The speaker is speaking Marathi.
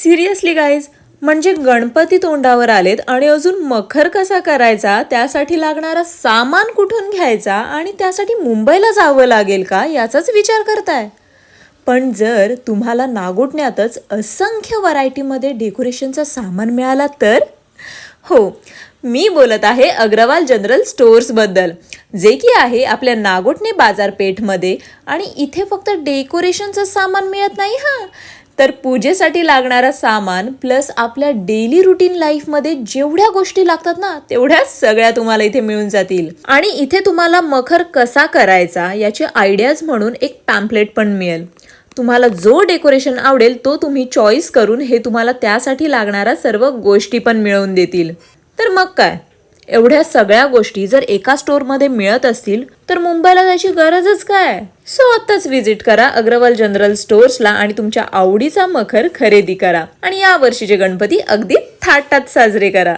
सिरियसली गाईज, म्हणजे गणपती तोंडावर आलेत आणि अजून मखर कसा करायचा, त्यासाठी लागणारा सामान कुठून घ्यायचा आणि त्यासाठी मुंबईला जावं लागेल का याचाच विचार करताय. पण जर तुम्हाला नागोठण्यातच असंख्य व्हरायटीमध्ये डेकोरेशनचं सामान मिळाला तर? हो, मी बोलत आहे अग्रवाल जनरल स्टोअर्सबद्दल, जे की आहे आपल्या नागोठणे बाजारपेठमध्ये. आणि इथे फक्त डेकोरेशनचं सामान मिळत नाही हां, तर पूजेसाठी लागणारा सामान प्लस आपल्या डेली रुटीन लाईफमध्ये जेवढ्या गोष्टी लागतात ना, तेवढ्या सगळ्या तुम्हाला इथे मिळून जातील. आणि इथे तुम्हाला मखर कसा करायचा याची आयडियाज म्हणून एक पॅम्पलेट पण मिळेल. तुम्हाला जो डेकोरेशन आवडेल तो तुम्ही चॉईस करून हे तुम्हाला त्यासाठी लागणाऱ्या सर्व गोष्टी पण मिळवून देतील. तर मग काय, एवढ्या सगळ्या गोष्टी जर एका स्टोअरमध्ये मिळत असतील तर मुंबईला जायची गरजच काय. सो आत्ताच व्हिजिट करा अग्रवाल जनरल स्टोअर्सला आणि तुमच्या आवडीचा मखर खरेदी करा आणि या वर्षीचे गणपती अगदी थाटात साजरे करा.